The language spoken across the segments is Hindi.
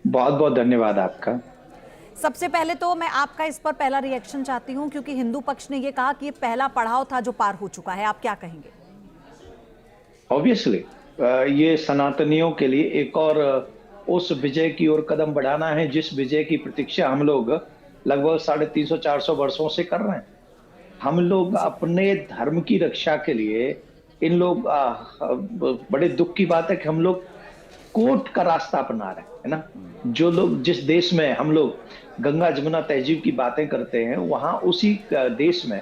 बहुत बहुत धन्यवाद आपका। सबसे पहले तो मैं आपका इस पर पहला रिएक्शन चाहती हूं, क्योंकि हिंदू पक्ष ने यह कहा कि ये पहला पड़ाव था जो पार हो चुका है। आप क्या कहेंगे? ऑब्वियसली ये सनातनियों के लिए एक और उस विजय की ओर कदम बढ़ाना है जिस विजय की प्रतीक्षा हम लोग लगभग 350-400 वर्षों से कर रहे हैं। हम लोग जी। अपने धर्म की रक्षा के लिए इन लोग बड़े दुख की बात है कि हम लोग कोर्ट का रास्ता अपना रहे हैं, है ना। जो लोग जिस देश में हम लोग गंगा जमुना तहजीब की बातें करते हैं, वहां उसी देश में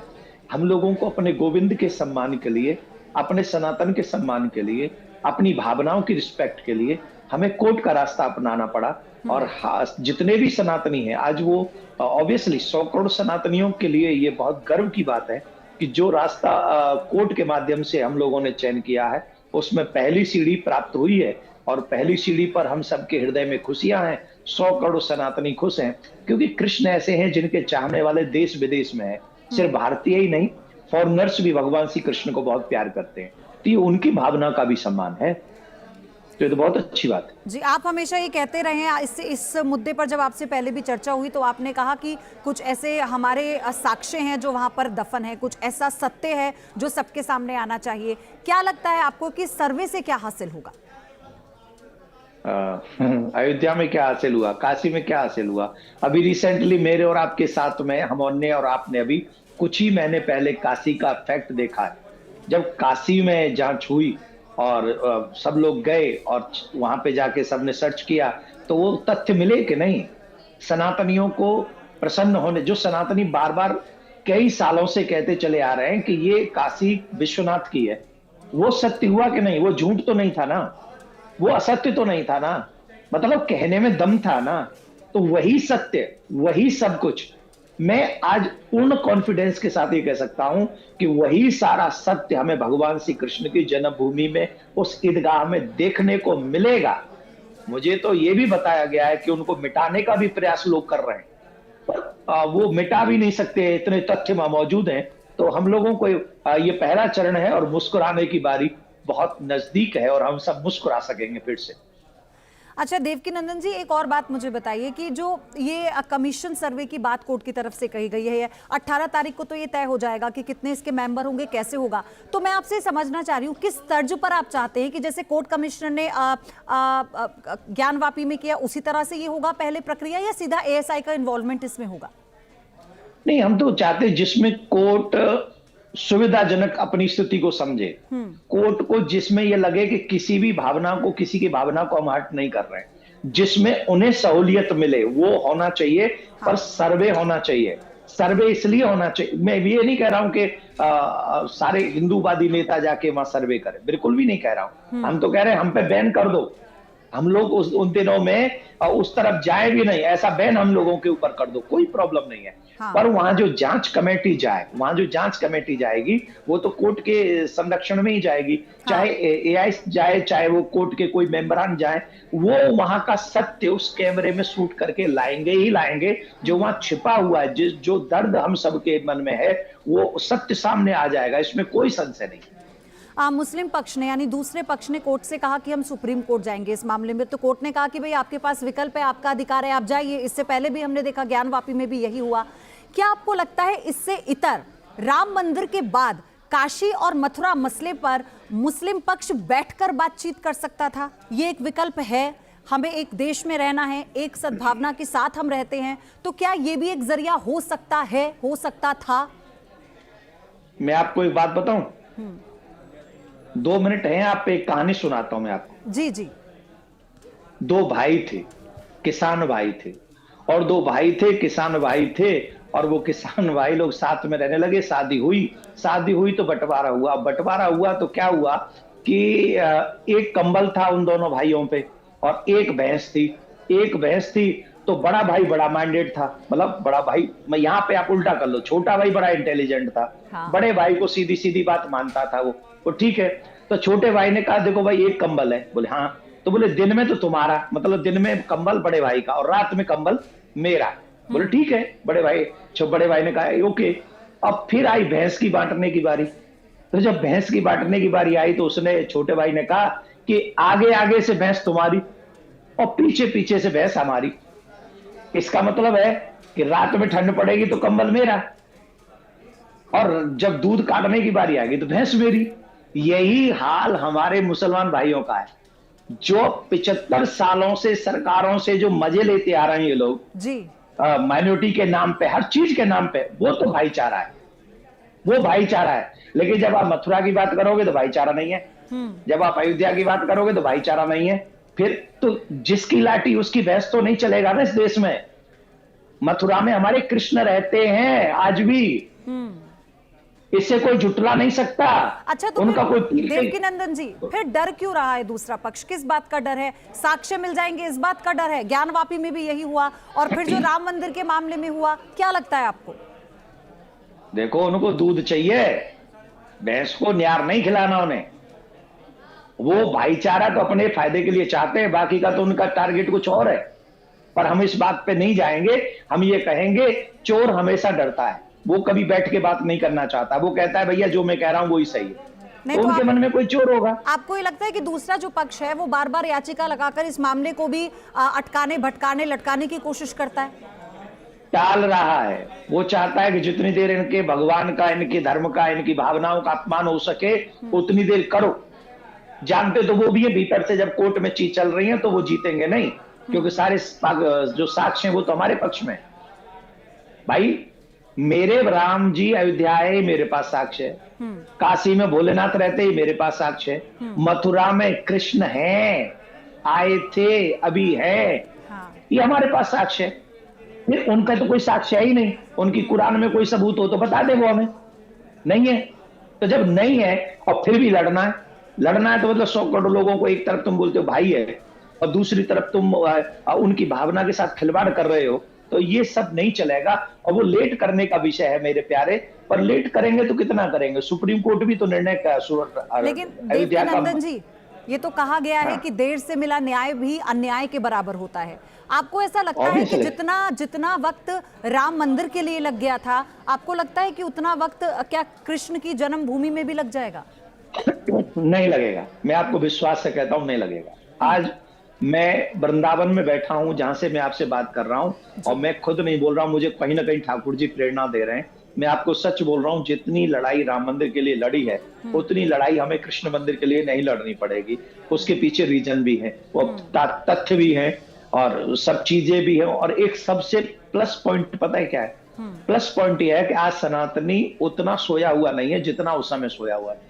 हम लोगों को अपने गोविंद के सम्मान के लिए, अपने सनातन के सम्मान के लिए, अपनी भावनाओं की रिस्पेक्ट के लिए हमें कोर्ट का रास्ता अपनाना पड़ा। और जितने भी सनातनी हैं आज वो ऑब्वियसली 100 करोड़ सनातनियों के लिए ये बहुत गर्व की बात है कि जो रास्ता कोर्ट के माध्यम से हम लोगों ने चयन किया है उसमें पहली सीढ़ी प्राप्त हुई है। और पहली सीढ़ी पर हम सबके हृदय में खुशियां हैं। 100 करोड़ सनातनी खुश हैं क्योंकि कृष्ण ऐसे हैं जिनके चाहने वाले देश विदेश में हैं। सिर्फ भारतीय ही नहीं, फॉरेनर्स भी भगवान श्री कृष्ण को बहुत प्यार करते हैं। तो ये उनकी भावना का भी सम्मान है। तो ये तो बहुत अच्छी बात है। जी, आप हमेशा ये कहते रहे हैं। इस मुद्दे पर जब आपसे पहले भी चर्चा हुई तो आपने कहा कि कुछ ऐसे हमारे साक्ष्य हैं जो वहां पर दफन है, कुछ ऐसा सत्य है जो सबके सामने आना चाहिए। क्या लगता है आपको कि सर्वे से क्या हासिल होगा? अयोध्या में क्या हासिल हुआ, काशी में क्या हासिल हुआ? अभी रिसेंटली मेरे और आपके साथ में हमने और आपने अभी कुछ ही महीने पहले काशी का फैक्ट देखा है। जब काशी में जांच हुई और सब लोग गए और वहां पे जाके सबने सर्च किया तो वो तथ्य मिले कि नहीं। सनातनियों को प्रसन्न होने, जो सनातनी बार बार कई सालों से कहते चले आ रहे हैं कि ये काशी विश्वनाथ की है, वो सत्य हुआ कि नहीं? वो झूठ तो नहीं था ना, वो असत्य तो नहीं था ना, मतलब कहने में दम था ना। तो वही सत्य, वही सब कुछ। मैं आज पूर्ण कॉन्फिडेंस के साथ ये कह सकता हूं कि वही सारा सत्य हमें भगवान श्री कृष्ण की जन्मभूमि में उस ईदगाह में देखने को मिलेगा। मुझे तो ये भी बताया गया है कि उनको मिटाने का भी प्रयास लोग कर रहे हैं, पर वो मिटा भी नहीं सकते, इतने तथ्य मौजूद हैं। तो हम लोगों को ये पहला चरण है और मुस्कुराने की बारी बहुत नजदीक है और हम सब मुस्कुरा सकेंगे फिर से। अच्छा देवकीनंदन जी, एक और बात मुझे बताइए कि जो ये कमीशन सर्वे की बात कोर्ट की तरफ से कही गई है, 18 तारीख को तो ये तय हो जाएगा कि कितने इसके मेंबर होंगे, कैसे होगा। तो मैं आपसे समझना चाह रही हूँ किस तर्ज पर आप चाहते हैं कि जैसे कोर्ट कमिश्नर ने ज्ञानवापी में किया उसी तरह से ये होगा पहले प्रक्रिया, या सीधा एएसआई का इन्वॉल्वमेंट इसमें होगा? नहीं, हम तो चाहते जिसमें कोर्ट सुविधाजनक अपनी स्थिति को समझे, कोर्ट को जिसमें यह लगे कि किसी भी भावना को, किसी की भावना को हम हर्ट नहीं कर रहे हैं, जिसमें उन्हें सहूलियत मिले वो होना चाहिए। पर सर्वे होना चाहिए। सर्वे इसलिए होना चाहिए, मैं ये नहीं कह रहा हूं कि सारे हिंदूवादी नेता जाके वहां सर्वे करें, बिल्कुल भी नहीं कह रहा हूं। हम तो कह रहे हैं हम पे बैन कर दो। हम लोग उन दिनों में उस तरफ जाए भी नहीं, ऐसा बैन हम लोगों के ऊपर कर दो, कोई प्रॉब्लम नहीं है। हाँ। पर वहां जो जांच कमेटी जाए, वहां जो जांच कमेटी जाएगी वो तो कोर्ट के संरक्षण में ही जाएगी। हाँ। चाहे एआई जाए, चाहे वो कोर्ट के कोई मेंबरान जाए, वो वहां का सत्य उस कैमरे में शूट करके लाएंगे ही लाएंगे। जो वहां छिपा हुआ है, जो दर्द हम सबके मन में है, वो सत्य सामने आ जाएगा, इसमें कोई संशय नहीं। मुस्लिम पक्ष ने यानी दूसरे पक्ष ने कोर्ट से कहा कि हम सुप्रीम कोर्ट जाएंगे इस मामले में। तो कोर्ट ने कहा कि भाई आपके पास विकल्प है, आपका अधिकार है, आप जाइए। इससे पहले भी हमने देखा ज्ञानवापी में भी यही हुआ। क्या आपको लगता है इससे इतर राम मंदिर के बाद काशी और मथुरा मसले पर मुस्लिम पक्ष बैठकर बातचीत कर सकता था? ये एक विकल्प है। हमें एक देश में रहना है, एक सद्भावना के साथ हम रहते हैं, तो क्या ये भी एक जरिया हो सकता है, हो सकता था? मैं आपको एक बात बताऊं, 2 मिनट हैं आप पे, एक कहानी सुनाता हूं मैं आपको। जी जी। दो भाई थे, किसान भाई थे, और दो भाई थे, किसान भाई थे, और वो किसान भाई लोग साथ में रहने लगे। शादी हुई तो बंटवारा हुआ। बंटवारा हुआ तो क्या हुआ कि एक कंबल था उन दोनों भाइयों पे और एक भैंस थी। एक भैंस थी तो बड़ा भाई बड़ा माइंडेड था, मतलब बड़ा भाई, मैं यहाँ पे आप उल्टा कर लो, छोटा भाई बड़ा इंटेलिजेंट था। हाँ। बड़े भाई को सीधी सीधी बात मानता था वो ठीक है। तो छोटे भाई ने कहा देखो भाई एक कंबल है। बोले हाँ। तो बोले दिन में तो तुम्हारा, मतलब दिन में कंबल बड़े भाई का और रात में कंबल मेरा। बोले ठीक है। बड़े भाई ने कहा ओके। अब फिर आई भैंस की बांटने की बारी। तो जब भैंस की बांटने की बारी आई तो उसने, छोटे भाई ने कहा कि आगे आगे से भैंस तुम्हारी और पीछे पीछे से भैंस हमारी। इसका मतलब है कि रात में ठंड पड़ेगी तो कंबल मेरा, और जब दूध काटने की बारी आएगी तो भैंस मेरी। यही हाल हमारे मुसलमान भाइयों का है, जो 75 सालों से सरकारों से जो मजे लेते आ रहे हैं ये लोग जी। माइनॉरिटी के नाम पे, हर चीज के नाम पे, वो तो भाईचारा है, वो भाईचारा है। लेकिन जब आप मथुरा की बात करोगे तो भाईचारा नहीं है, जब आप अयोध्या की बात करोगे तो भाईचारा नहीं है। फिर तो जिसकी लाठी उसकी भैंस तो नहीं चलेगा ना इस देश में। मथुरा में हमारे कृष्ण रहते हैं आज भी, इससे कोई जुटला नहीं सकता। अच्छा, तो उनका कोई देवकीनंदन जी, फिर डर क्यों रहा है दूसरा पक्ष? किस बात का डर है? साक्ष्य मिल जाएंगे इस बात का डर है? ज्ञानवापी में भी यही हुआ, और फिर जो राम मंदिर के मामले में हुआ, क्या लगता है आपको? देखो, उनको दूध चाहिए, भैंस को न्यार नहीं खिलाना उन्हें। वो भाईचारा तो अपने फायदे के लिए चाहते हैं, बाकी का तो उनका टारगेट कुछ और है। पर हम इस बात पे नहीं जाएंगे। हम ये कहेंगे, चोर हमेशा डरता है, वो कभी बैठ के बात नहीं करना चाहता। वो कहता है भैया जो मैं कह रहा हूं वही सही है, तो उनके मन में कोई चोर होगा। आपको ये लगता है कि दूसरा जो पक्ष है वो बार बार याचिका लगाकर इस मामले को भी अटकाने, भटकाने, लटकाने की कोशिश करता है, टाल रहा है? वो चाहता है कि जितनी देर इनके भगवान का, इनके धर्म का, इनकी भावनाओं का अपमान हो सके उतनी देर करो। जानते तो वो भी है भीतर से, जब कोर्ट में चीज चल रही है तो वो जीतेंगे नहीं, क्योंकि सारे जो साक्ष्य हैं वो तो हमारे पक्ष में। भाई, मेरे राम जी अयोध्या है, मेरे पास साक्ष्य है। काशी में भोलेनाथ रहते ही मेरे पास साक्ष्य है। मथुरा में कृष्ण हैं, आए थे, अभी है, ये हमारे पास साक्ष्य है। फिर उनका तो कोई साक्ष्य ही नहीं। उनकी कुरान में कोई सबूत हो तो बता दे, वो हमें नहीं है। तो जब नहीं है और फिर भी लड़ना है तो मतलब 100 करोड़ लोगों को एक तरफ तुम बोलते हो भाई है, और दूसरी तरफ तुम उनकी भावना के साथ खिलवाड़ कर रहे हो, तो ये सब नहीं चलेगा। और वो लेट करने का विषय है मेरे प्यारे, पर लेट करेंगे तो कितना करेंगे? सुप्रीम कोर्ट भी तो निर्णय का, लेकिन देवकीनंदन जी, ये तो कहा गया है कि देर से मिला न्याय भी अन्याय के बराबर होता है। आपको ऐसा लगता है कि जितना वक्त राम मंदिर के लिए लग गया था, आपको लगता है कि उतना वक्त क्या कृष्ण की जन्मभूमि में भी लग जाएगा? नहीं लगेगा, मैं आपको विश्वास से कहता हूं, नहीं लगेगा। आज मैं वृंदावन में बैठा हूं, जहां से मैं आपसे बात कर रहा हूं, और मैं खुद नहीं बोल रहा हूं, मुझे कहीं ना कहीं ठाकुर जी प्रेरणा दे रहे हैं। मैं आपको सच बोल रहा हूं, जितनी लड़ाई राम मंदिर के लिए लड़ी है उतनी लड़ाई हमें कृष्ण मंदिर के लिए नहीं लड़नी पड़ेगी। उसके पीछे रीजन भी है, वो तथ्य भी है, और सब चीजें भी है। और एक सबसे प्लस पॉइंट पता है क्या है? प्लस पॉइंट यह है कि आज सनातनी उतना सोया हुआ नहीं है जितना उस समय सोया हुआ है।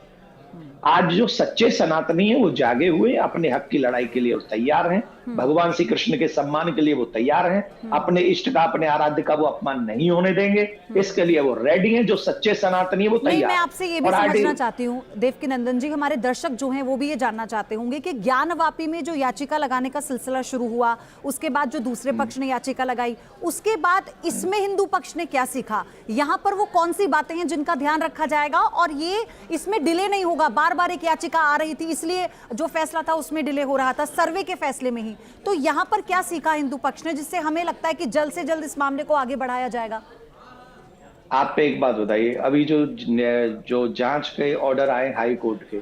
आज जो सच्चे सनातनी है वो जागे हुए, अपने हक की लड़ाई के लिए वो तैयार हैं, भगवान श्री कृष्ण के सम्मान के लिए वो तैयार हैं, अपने इष्ट का, अपने आराध्य का वो अपमान नहीं होने देंगे, इसके लिए वो रेडी हैं। जो सच्चे सनातनी है वो तैयार। मैं आपसे ये भी समझना चाहती हूँ देवकीनंदन जी, हमारे दर्शक जो हैं वो भी ये जानना चाहते होंगे कि ज्ञानवापी में जो याचिका लगाने का सिलसिला शुरू हुआ, उसके बाद जो दूसरे पक्ष ने याचिका लगाई, उसके बाद इसमें हिंदू पक्ष ने क्या सीखा? यहाँ पर वो कौन सी बातें हैं जिनका ध्यान रखा जाएगा, और ये इसमें डिले नहीं होगा? बार बार एक याचिका आ रही थी, इसलिए जो फैसला था उसमें डिले हो रहा था, सर्वे के फैसले में ही। तो यहाँ पर क्या सीखा हिंदू पक्ष ने, जिससे हमें लगता है कि जल्द से जल्द इस मामले को आगे बढ़ाया जाएगा? आप पे एक बात बताइए, अभी जो जांच के ऑर्डर आए हाई कोर्ट के,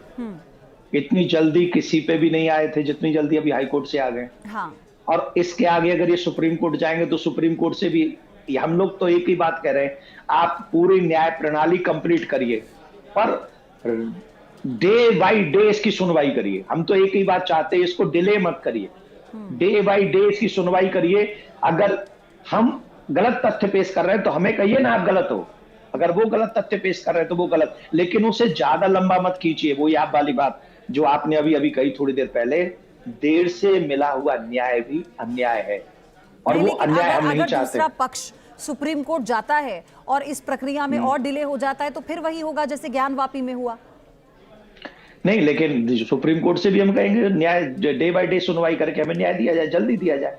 इतनी जल्दी किसी पे भी नहीं आए थे जितनी जल्दी अभी हाई कोर्ट से आ गए। हाँ। और इसके आगे अगर ये सुप्रीम कोर्ट जाएंगे तो सुप्रीम कोर्ट से भी हम लोग तो एक ही बात कह रहे हैं, आप पूरी न्याय प्रणाली कंप्लीट करिए, पर डे बाय डे इसकी सुनवाई करिए। हम तो एक ही बात चाहते हैं, इसको डिले मत करिए, डे बाय डे इसकी सुनवाई करिए। अगर हम गलत तथ्य पेश कर रहे हैं तो हमें कहिए ना आप गलत हो, अगर वो गलत तथ्य पेश कर रहे हैं तो वो गलत, लेकिन उसे ज्यादा लंबा मत खींचिए। वो आप वाली बात जो आपने अभी अभी कही थोड़ी देर पहले, देर से मिला हुआ न्याय भी अन्याय है, और वो अन्याय हम नहीं चाहते। दूसरा पक्ष सुप्रीम कोर्ट जाता है और इस प्रक्रिया में और डिले हो जाता है, तो फिर वही होगा जैसे ज्ञानवापी में हुआ। नहीं, लेकिन सुप्रीम कोर्ट से भी हम कहेंगे न्याय डे बाय डे सुनवाई करके हमें न्याय दिया जाए, जल्दी दिया जाए।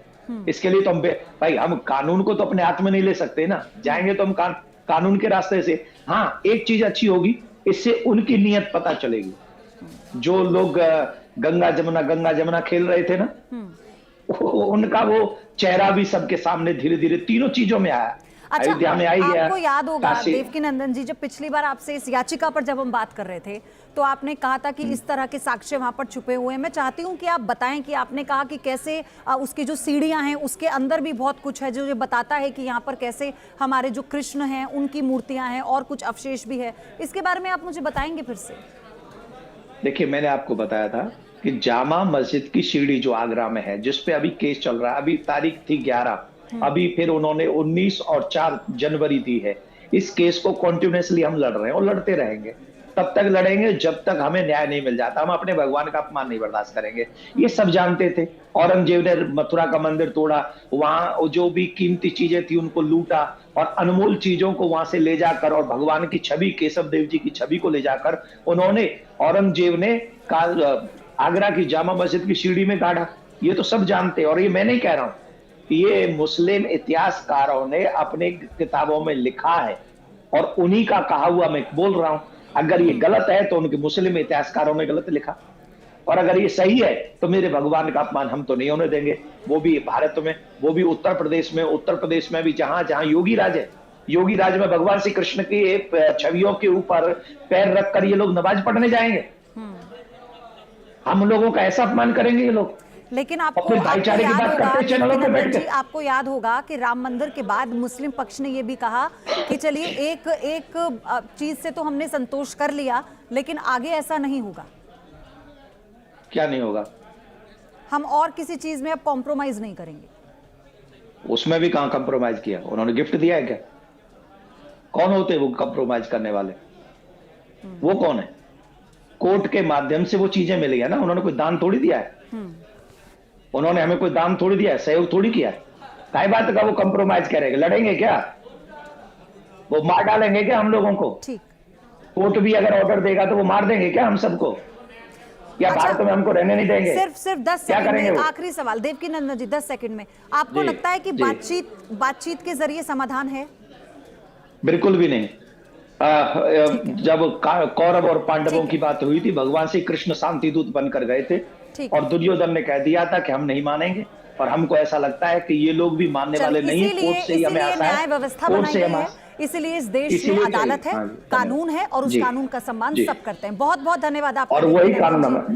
इसके लिए तो हम भाई, हम कानून को तो अपने हाथ में नहीं ले सकते ना, जाएंगे तो हम कानून के रास्ते से। हाँ, एक चीज अच्छी होगी, इससे उनकी नीयत पता चलेगी। जो लोग गंगा जमुना खेल रहे थे ना, उनका वो चेहरा भी सबके सामने धीरे धीरे तीनों चीजों में आया। अच्छा, अयोध्या में आई गया। आपको याद होगा काशी। देवकीनंदन जी, जब पिछली बार आपसे इस याचिका पर जब हम बात कर रहे थे तो आपने कहा था कि इस तरह के साक्ष्य वहां पर छुपे हुए हैं। मैं चाहती हूं कि आप बताएं कि आपने कहा कि कैसे उसकी जो सीढ़ियां हैं उसके अंदर भी बहुत कुछ है जो ये बताता है कि यहाँ पर कैसे हमारे जो कृष्ण हैं उनकी मूर्तियां हैं और कुछ अवशेष भी है। इसके बारे में आप मुझे बताएंगे फिर से? देखिए, मैंने आपको बताया था कि जामा मस्जिद की सीढ़ी जो आगरा में है, जिस पे अभी केस चल रहा है, अभी तारीख थी 11, अभी फिर उन्होंने 19 और 4 जनवरी दी है। इस केस को कॉन्टिन्यूसली हम लड़ रहे हैं और लड़ते रहेंगे। तब तक लड़ेंगे जब तक हमें न्याय नहीं मिल जाता। हम अपने भगवान का अपमान नहीं बर्दाश्त करेंगे। ये सब जानते थे। औरंगजेब ने मथुरा का मंदिर तोड़ा, वहां जो भी कीमती चीजें थी उनको लूटा और अनमोल चीजों को वहां से ले जाकर और भगवान की छवि, केशव देव जी की छवि को ले जाकर उन्होंने, औरंगजेब ने आगरा की जामा मस्जिद की सीढ़ी में गाड़ा। ये तो सब जानते हैं और ये मैं नहीं कह रहा हूं, ये मुस्लिम इतिहासकारों ने अपने किताबों में लिखा है और उन्हीं का कहा हुआ मैं बोल रहा हूं। अगर ये गलत है तो उनके मुस्लिम इतिहासकारों ने गलत लिखा, और अगर ये सही है तो मेरे भगवान का अपमान हम तो नहीं होने देंगे। वो भी भारत में, वो भी उत्तर प्रदेश में भी जहां जहां योगी राज है। योगी राज में भगवान श्री कृष्ण की छवियों के ऊपर पैर रखकर ये लोग नमाज पढ़ने जाएंगे। हम लोगों का ऐसा अपमान करेंगे ये लोग। लेकिन आपको भाईचारे की बात करते हैं चैनलों पे बैठ के। आपको याद होगा कि राम मंदिर के बाद मुस्लिम पक्ष ने यह भी कहा कि चलिए एक चीज से तो हमने संतोष कर लिया, लेकिन आगे ऐसा नहीं होगा। क्या नहीं होगा? हम और किसी चीज में अब कॉम्प्रोमाइज नहीं करेंगे। उसमें भी कहां कॉम्प्रोमाइज किया? उन्होंने गिफ्ट दिया है क्या? कौन होते वो कॉम्प्रोमाइज करने वाले? वो कौन है? कोर्ट के माध्यम से वो चीजें मिली है ना। उन्होंने कोई दान थोड़ी दिया है। उन्होंने हमें कोई दान थोड़ी दिया है, सहयोग थोड़ी किया है। काय बात का वो कॉम्प्रोमाइज करेंगे? लड़ेंगे क्या? वो मार डालेंगे क्या हम लोगों को? ठीक। कोर्ट भी अगर ऑर्डर देगा तो वो मार देंगे क्या हम सबको? या अच्छा, भारत में हमको रहने नहीं देंगे? सिर्फ 10 सेकंड में आखिरी सवाल देवकीनंदन जी, 10 सेकंड में आपको लगता है कि बातचीत के जरिए समाधान है? बिल्कुल भी नहीं। जब कौरव और पांडवों की बात हुई थी, भगवान श्री कृष्ण शांति दूत बनकर गए थे और दुर्योधन ने कह दिया था कि हम नहीं मानेंगे, और हमको ऐसा लगता है कि ये लोग भी मानने वाले नहीं है। कोर्ट से ही हमें आशा है, न्याय व्यवस्था बनाई गई है, इसलिए इस देश में अदालत है, कानून है और उस कानून का सम्मान सब करते हैं। बहुत बहुत धन्यवाद आपका। और वही कानून